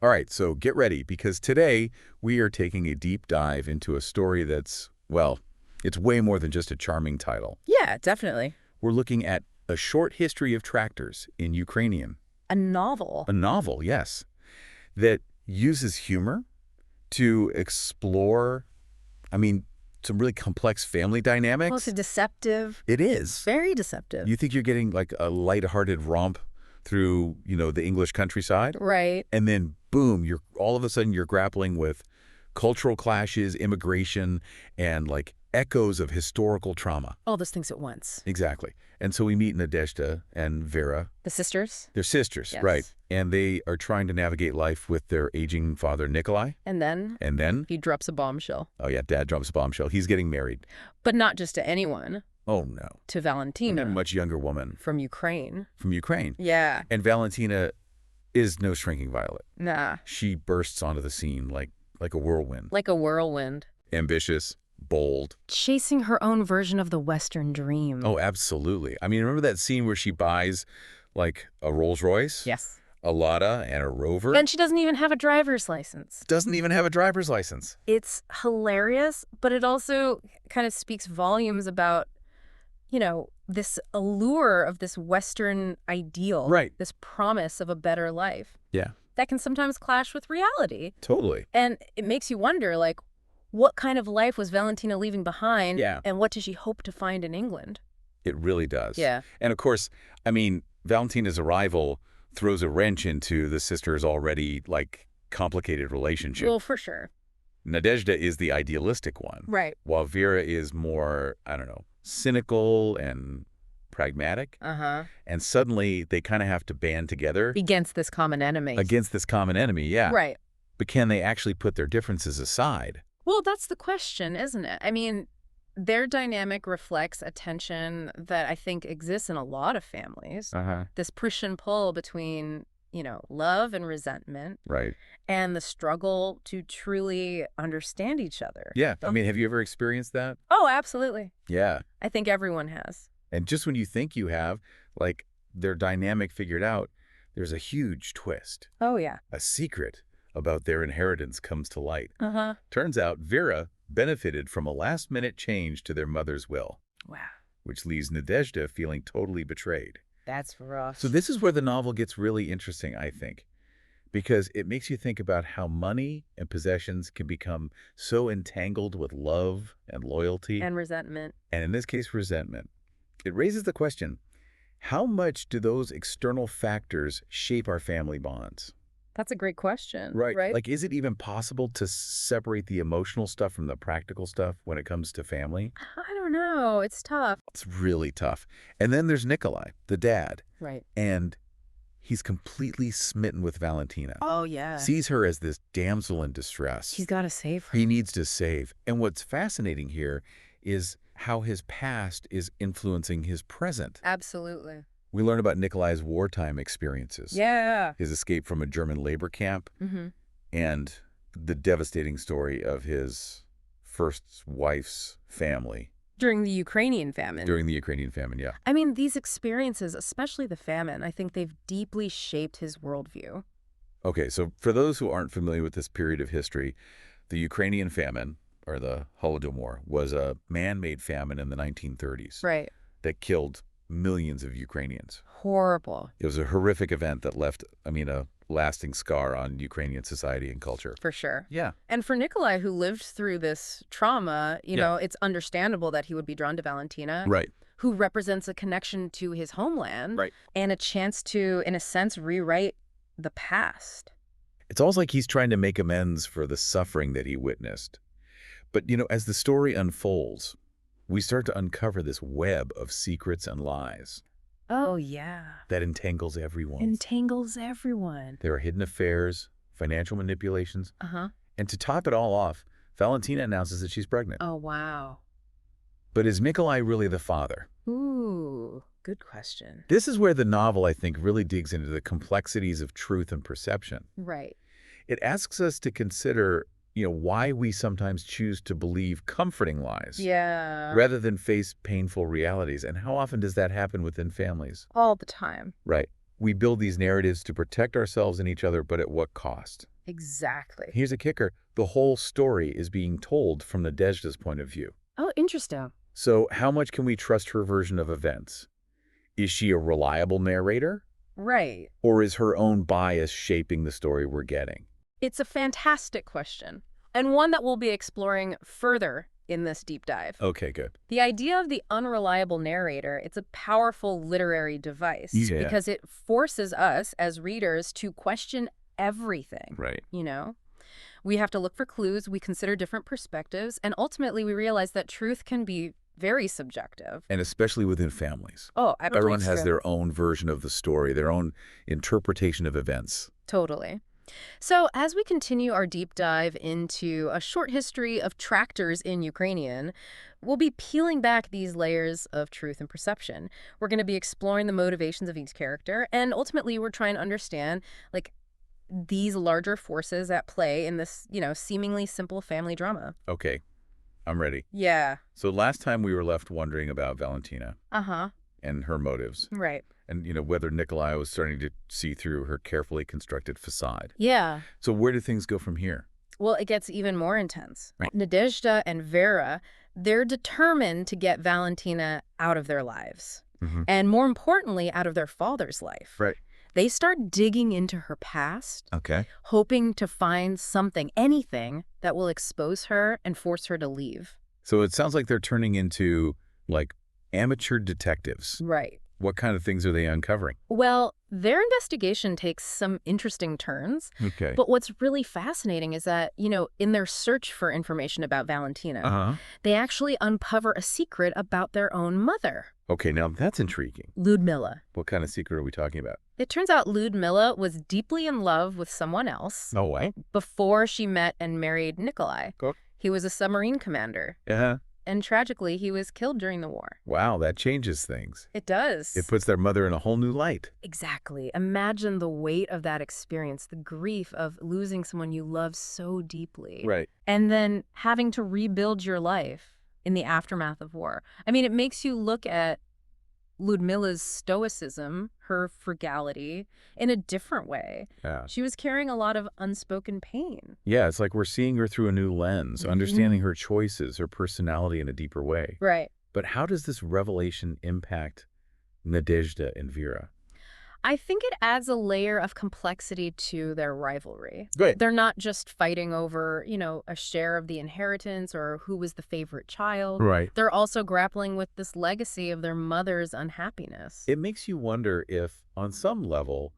All right, so get ready, because today we are taking a deep dive into a story that's, well, it's way more than just a charming title. Yeah, definitely. We're looking at A Short History of Tractors in Ukrainian. A novel. A novel, yes, that uses humor to explore, some really complex family dynamics. Well, it's deceptive. It is. Very deceptive. You think you're getting like a lighthearted romp through, the English countryside? Right. And then, boom, all of a sudden you're grappling with cultural clashes, immigration, and like echoes of historical trauma. All those things at once. Exactly. And so we meet Nadezhda and Vera. The sisters? They're sisters, Yes. right. And they are trying to navigate life with their aging father, Nikolai. And then And then, he drops a bombshell. oh yeah, Dad drops a bombshell. He's getting married. But not just to anyone. Oh no. To A Valentina. much younger woman From Ukraine. from Ukraine. Yeah. And Valentina is no shrinking violet. Nah. She bursts onto the scene like a whirlwind. Like a whirlwind. Ambitious, bold. Chasing her own version of the Western dream. Oh, absolutely. Remember that scene where she buys like a Rolls Royce? Yes. A Lada and a Rover? And she doesn't even have a driver's license. Doesn't even have a driver's license. It's hilarious, but it also kind of speaks volumes about, this allure of this Western ideal. Right. This promise of a better life. Yeah. That can sometimes clash with reality. Totally. And it makes you wonder, like, what kind of life was Valentina leaving behind? Yeah. And what does she hope to find in England? It really does. Yeah. And of course, Valentina's arrival throws a wrench into the sisters' already, complicated relationship. Well, for sure. Nadezhda is the idealistic one. Right. While Vera is more, cynical and pragmatic. Uh-huh. And suddenly they kind of have to band together. Against this common enemy. Against this common enemy, yeah. Right. But can they actually put their differences aside? Well, that's the question, isn't it? Their dynamic reflects a tension that I think exists in a lot of families. Uh-huh. This push and pull between, love and resentment. Right. And the struggle to truly understand each other. Yeah. Have you ever experienced that? Oh, absolutely. Yeah. I think everyone has. And just when you think you have, their dynamic figured out, there's a huge twist. Oh, yeah. A secret about their inheritance comes to light. Uh-huh. Turns out Vera benefited from a last-minute change to their mother's will. Wow. Which leaves Nadezhda feeling totally betrayed. That's rough. So this is where the novel gets really interesting, I think, because it makes you think about how money and possessions can become so entangled with love and loyalty. And resentment. And in this case, resentment. It raises the question, how much do those external factors shape our family bonds? That's a great question. Right. Is it even possible to separate the emotional stuff from the practical stuff when it comes to family? I don't know. It's tough. It's really tough. And then there's Nikolai, the dad. Right. And he's completely smitten with Valentina. Oh, yeah. Sees her as this damsel in distress. He's got to save her. He needs to save. And what's fascinating here is how his past is influencing his present. Absolutely. We learn about Nikolai's wartime experiences. Yeah. His escape from a German labor camp. Mm-hmm. And the devastating story of his first wife's family. During the Ukrainian famine. During the Ukrainian famine, yeah. These experiences, especially the famine, I think they've deeply shaped his worldview. Okay, so for those who aren't familiar with this period of history, the Ukrainian famine, or the Holodomor, was a man-made famine in the 1930s. Right. That killed millions of Ukrainians. Horrible. It was a horrific event that left, a lasting scar on Ukrainian society and culture. For sure. Yeah. And for Nikolai, who lived through this trauma, it's understandable that he would be drawn to Valentina. Right. Who represents a connection to his homeland. Right. And a chance to, in a sense, rewrite the past. It's almost like he's trying to make amends for the suffering that he witnessed. But, as the story unfolds, we start to uncover this web of secrets and lies. Oh, yeah. That entangles everyone. Entangles everyone. There are hidden affairs, financial manipulations. Uh-huh. And to top it all off, Valentina announces that she's pregnant. Oh, wow. But is Nikolai really the father? Ooh, good question. This is where the novel, I think, really digs into the complexities of truth and perception. Right. It asks us to consider why we sometimes choose to believe comforting lies. Yeah. Rather than face painful realities. And how often does that happen within families? All the time. Right. We build these narratives to protect ourselves and each other, but at what cost? Exactly. Here's a kicker. The whole story is being told from Nadezhda's point of view. Oh, interesting. So how much can we trust her version of events? Is she a reliable narrator? Right. Or is her own bias shaping the story we're getting? It's a fantastic question, and one that we'll be exploring further in this deep dive. Okay, good. The idea of the unreliable narrator, it's a powerful literary device because it forces us as readers to question everything. Right. You know? We have to look for clues, we consider different perspectives, and ultimately we realize that truth can be very subjective. And especially within families. Oh, Everyone has their own version of the story, their own interpretation of events. Totally. So as we continue our deep dive into a short history of tractors in Ukrainian, we'll be peeling back these layers of truth and perception. We're going to be exploring the motivations of each character, and ultimately we're trying to understand, like, these larger forces at play in this, seemingly simple family drama. Okay, I'm ready. Yeah. So last time we were left wondering about Valentina. Uh-huh. And her motives. Right. And, whether Nikolai was starting to see through her carefully constructed facade. Yeah. So where do things go from here? Well, it gets even more intense. Right. Nadezhda and Vera, they're determined to get Valentina out of their lives. And more importantly, out of their father's life. Right. They start digging into her past, Okay. hoping to find something, anything, that will expose her and force her to leave. So it sounds like they're turning into, like, amateur detectives. Right. What kind of things are they uncovering? Well, their investigation takes some interesting turns. Okay. But what's really fascinating is that, in their search for information about Valentina, they actually uncover a secret about their own mother. Okay, now that's intriguing. Ludmilla. What kind of secret are we talking about? It turns out Ludmilla was deeply in love with someone else Oh, what? before she met and married Nikolai. Cool. He was a submarine commander. Uh-huh. And tragically, he was killed during the war. Wow, that changes things. It does. It puts their mother in a whole new light. Exactly. Imagine the weight of that experience, the grief of losing someone you love so deeply. Right. And then having to rebuild your life in the aftermath of war. I mean, it makes you look at Ludmilla's stoicism, her frugality, in a different way. Yeah. She was carrying a lot of unspoken pain. Yeah, it's like we're seeing her through a new lens, understanding her choices, her personality in a deeper way. Right. But how does this revelation impact Nadezhda and Vera? I think it adds a layer of complexity to their rivalry. Great. They're not just fighting over, a share of the inheritance or who was the favorite child. Right. They're also grappling with this legacy of their mother's unhappiness. It makes you wonder if, on some level,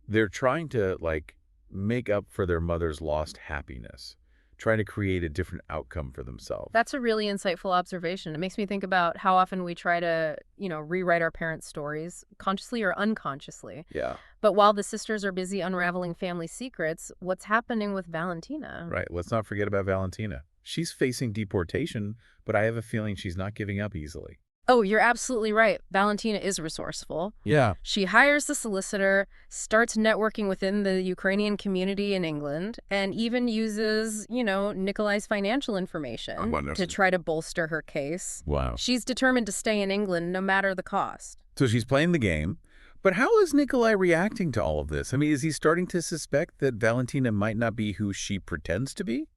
they're trying to, like, make up for their mother's lost happiness, trying to create a different outcome for themselves. That's a really insightful observation. It makes me think about how often we try to, rewrite our parents' stories, consciously or unconsciously. Yeah. But while the sisters are busy unraveling family secrets, what's happening with Valentina? Right. Let's not forget about Valentina. She's facing deportation, but I have a feeling she's not giving up easily. Oh, you're absolutely right. Valentina is resourceful. Yeah. She hires the solicitor, starts networking within the Ukrainian community in England, and even uses, Nikolai's financial information to try to bolster her case. Wow. She's determined to stay in England no matter the cost. So she's playing the game. But how is Nikolai reacting to all of this? I mean, is he starting to suspect that Valentina might not be who she pretends to be?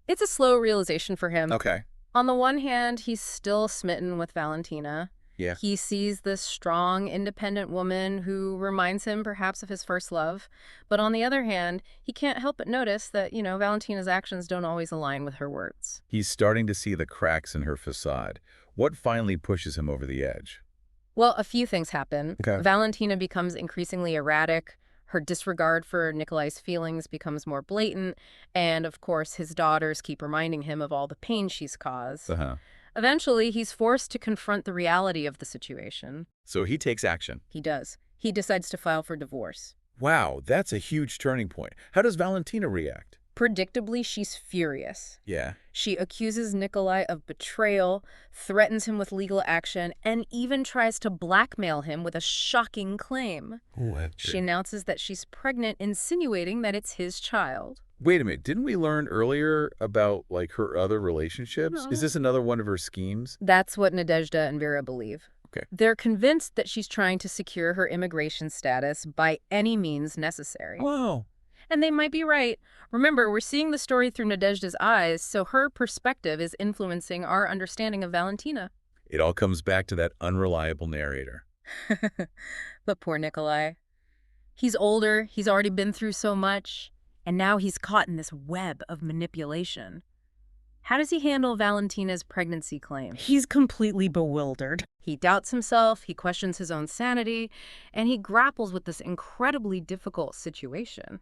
It's a slow realization for him. Okay. On the one hand, he's still smitten with Valentina. Yeah. He sees this strong, independent woman who reminds him perhaps of his first love. But on the other hand, he can't help but notice that, Valentina's actions don't always align with her words. He's starting to see the cracks in her facade. What finally pushes him over the edge? Well, a few things happen. Okay. Valentina becomes increasingly erratic. Her disregard for Nikolai's feelings becomes more blatant. And, of course, his daughters keep reminding him of all the pain she's caused. Eventually, he's forced to confront the reality of the situation. So he takes action. He does. He decides to file for divorce. Wow, that's a huge turning point. How does Valentina react? Predictably, she's furious. Yeah. She accuses Nikolai of betrayal, threatens him with legal action, and even tries to blackmail him with a shocking claim. She announces that she's pregnant, insinuating that it's his child. Wait a minute. Didn't we learn earlier about, like, her other relationships? No. Is this another one of her schemes? That's what Nadezhda and Vera believe. Okay. They're convinced that she's trying to secure her immigration status by any means necessary. Whoa. And they might be right. Remember, we're seeing the story through Nadezhda's eyes, so her perspective is influencing our understanding of Valentina. It all comes back to that unreliable narrator. But poor Nikolai. He's older, he's already been through so much, and now he's caught in this web of manipulation. How does he handle Valentina's pregnancy claim? He's completely bewildered. He doubts himself, he questions his own sanity, and he grapples with this incredibly difficult situation.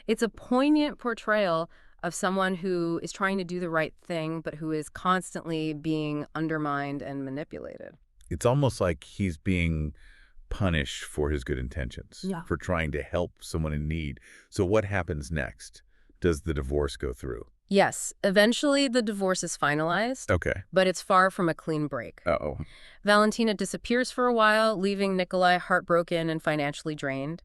It's a poignant portrayal of someone who is trying to do the right thing, but who is constantly being undermined and manipulated. It's almost like he's being punished for his good intentions, Yeah. for trying to help someone in need. So what happens next? Does the divorce go through? Yes, eventually the divorce is finalized, Okay. but it's far from a clean break. Uh-oh. Valentina disappears for a while, leaving Nikolai heartbroken and financially drained.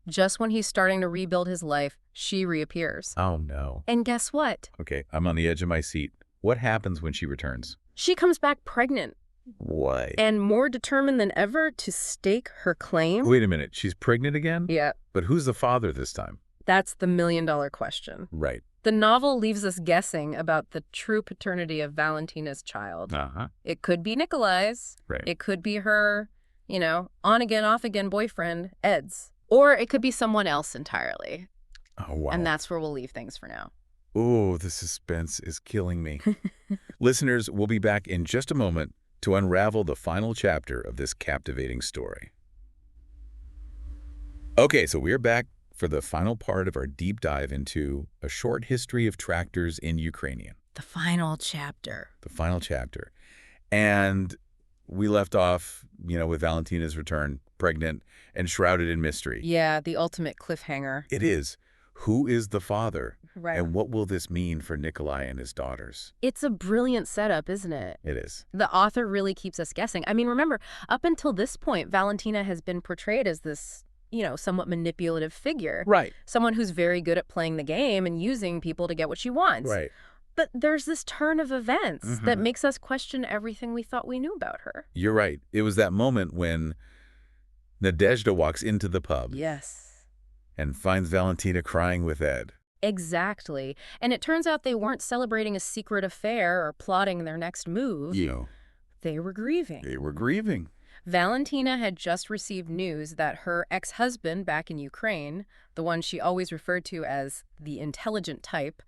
Just when he's starting to rebuild his life, she reappears. Oh, no. And guess what? Okay, I'm on the edge of my seat. What happens when she returns? She comes back pregnant What? and more determined than ever to stake her claim. Wait a minute. She's pregnant again? Yeah, But who's the father this time? that's the million-dollar question. Right. The novel leaves us guessing about the true paternity of Valentina's child. Uh-huh. It could be Nikolai's. Right. It could be her, on-again, off-again boyfriend, Ed's. Or it could be someone else entirely. Oh, wow. And that's where we'll leave things for now. Oh, the suspense is killing me. Listeners, we'll be back in just a moment to unravel the final chapter of this captivating story. Okay, so we're back for the final part of our deep dive into a short history of tractors in Ukrainian. The final chapter. The final chapter. And we left off, with Valentina's return, pregnant and shrouded in mystery. Yeah, the ultimate cliffhanger. It is. Who is the father? Right. And what will this mean for Nikolai and his daughters? It's a brilliant setup, isn't it? It is. The author really keeps us guessing. I mean, remember, up until this point, Valentina has been portrayed as this, somewhat manipulative figure. Right. Someone who's very good at playing the game and using people to get what she wants. Right. But there's this turn of events Mhm. that makes us question everything we thought we knew about her. You're right. It was that moment when Nadezhda walks into the pub Yes. and finds Valentina crying with Ed. Exactly. And it turns out they weren't celebrating a secret affair or plotting their next move. They were grieving. They were grieving. Valentina had just received news that her ex-husband back in Ukraine, the one she always referred to as the intelligent type,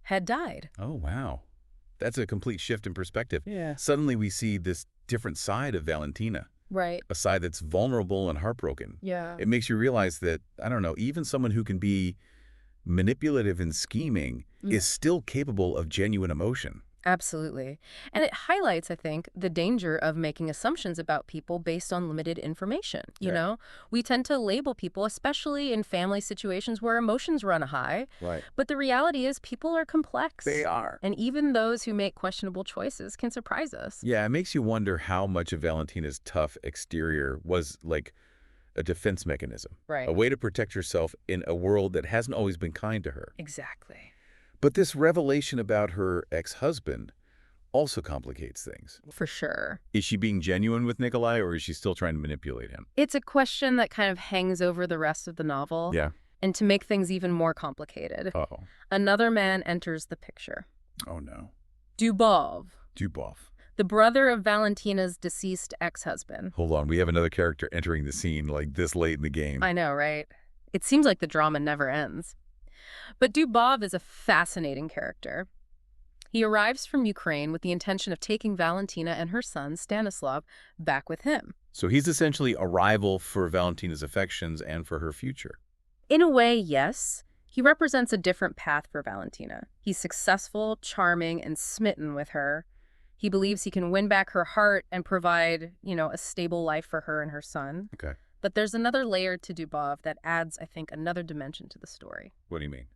had died. Oh, wow. That's a complete shift in perspective. Yeah. Suddenly we see this different side of Valentina, Right. a side that's vulnerable and heartbroken. Yeah. It makes you realize that, I don't know, even someone who can be manipulative and scheming is still capable of genuine emotion. Absolutely. And it highlights, I think, the danger of making assumptions about people based on limited information. Yeah. We tend to label people, especially in family situations where emotions run high. Right. But the reality is people are complex. They are. And even those who make questionable choices can surprise us. Yeah, it makes you wonder how much of Valentina's tough exterior was like a defense mechanism. Right. A way to protect herself in a world that hasn't always been kind to her. Exactly. But this revelation about her ex-husband also complicates things. For sure. Is she being genuine with Nikolai, or is she still trying to manipulate him? It's a question that kind of hangs over the rest of the novel. Yeah. And to make things even more complicated, Uh-oh. another man enters the picture. Oh, no. Dubov, Dubov. the brother of Valentina's deceased ex-husband. Hold on. We have another character entering the scene like this late in the game. I know, right? It seems like the drama never ends. But Dubov is a fascinating character. He arrives from Ukraine with the intention of taking Valentina and her son, Stanislav, back with him. So he's essentially a rival for Valentina's affections and for her future. In a way, yes. He represents a different path for Valentina. He's successful, charming, and smitten with her. He believes he can win back her heart and provide, a stable life for her and her son. Okay. But there's another layer to Dubov that adds, I think, another dimension to the story. What do you mean?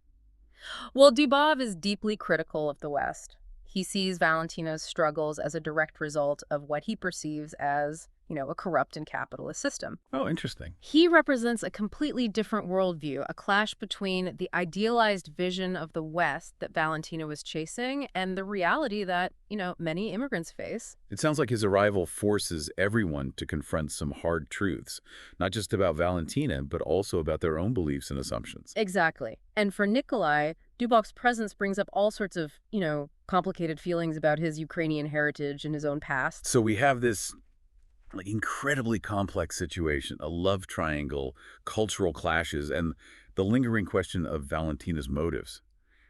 Well, Dubov is deeply critical of the West. He sees Valentina's struggles as a direct result of what he perceives as, a corrupt and capitalist system. Oh, interesting. He represents a completely different worldview, a clash between the idealized vision of the West that Valentina was chasing and the reality that, many immigrants face. It sounds like his arrival forces everyone to confront some hard truths, not just about Valentina, but also about their own beliefs and assumptions. Exactly. And for Nikolai, Dubov's presence brings up all sorts of, complicated feelings about his Ukrainian heritage and his own past. So we have this incredibly complex situation, a love triangle, cultural clashes, and the lingering question of Valentina's motives.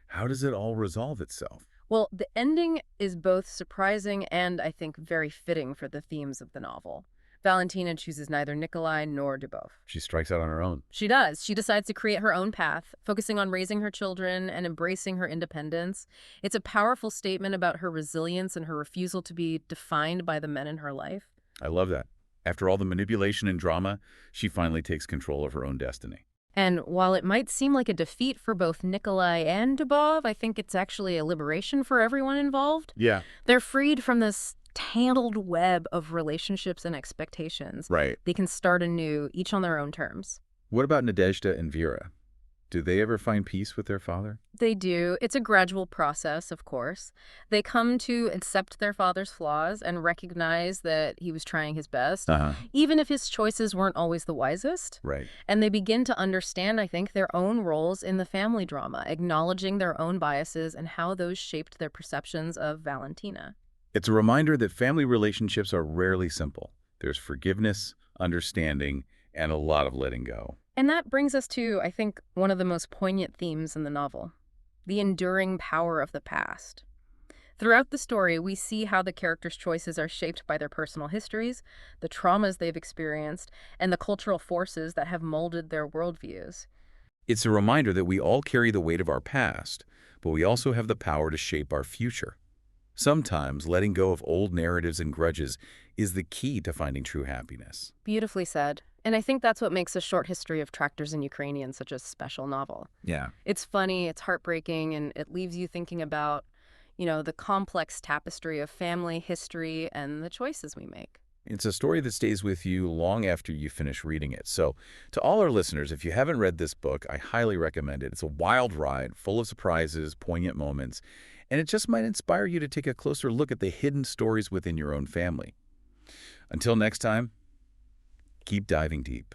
How does it all resolve itself? Well, the ending is both surprising and, I think, very fitting for the themes of the novel. Valentina chooses neither Nikolai nor Dubov. She strikes out on her own. She does. She decides to create her own path, focusing on raising her children and embracing her independence. It's a powerful statement about her resilience and her refusal to be defined by the men in her life. I love that. After all the manipulation and drama, she finally takes control of her own destiny. And while it might seem like a defeat for both Nikolai and Dubov, I think it's actually a liberation for everyone involved. Yeah. They're freed from this tangled web of relationships and expectations. Right. They can start anew, each on their own terms. What about Nadezhda and Vera? Do they ever find peace with their father? They do. It's a gradual process, of course. They come to accept their father's flaws and recognize that he was trying his best, even if his choices weren't always the wisest. Right. And they begin to understand, I think, their own roles in the family drama, acknowledging their own biases and how those shaped their perceptions of Valentina. It's a reminder that family relationships are rarely simple. There's forgiveness, understanding, and a lot of letting go. And that brings us to, I think, one of the most poignant themes in the novel, the enduring power of the past. Throughout the story, we see how the characters' choices are shaped by their personal histories, the traumas they've experienced, and the cultural forces that have molded their worldviews. It's a reminder that we all carry the weight of our past, but we also have the power to shape our future. Sometimes letting go of old narratives and grudges is the key to finding true happiness. Beautifully said. And I think that's what makes A Short History of Tractors in Ukrainian such a special novel. Yeah. It's funny, it's heartbreaking, and it leaves you thinking about, the complex tapestry of family, history, and the choices we make. It's a story that stays with you long after you finish reading it. So, to all our listeners, if you haven't read this book, I highly recommend it. It's a wild ride, full of surprises, poignant moments, and it just might inspire you to take a closer look at the hidden stories within your own family. Until next time, keep diving deep.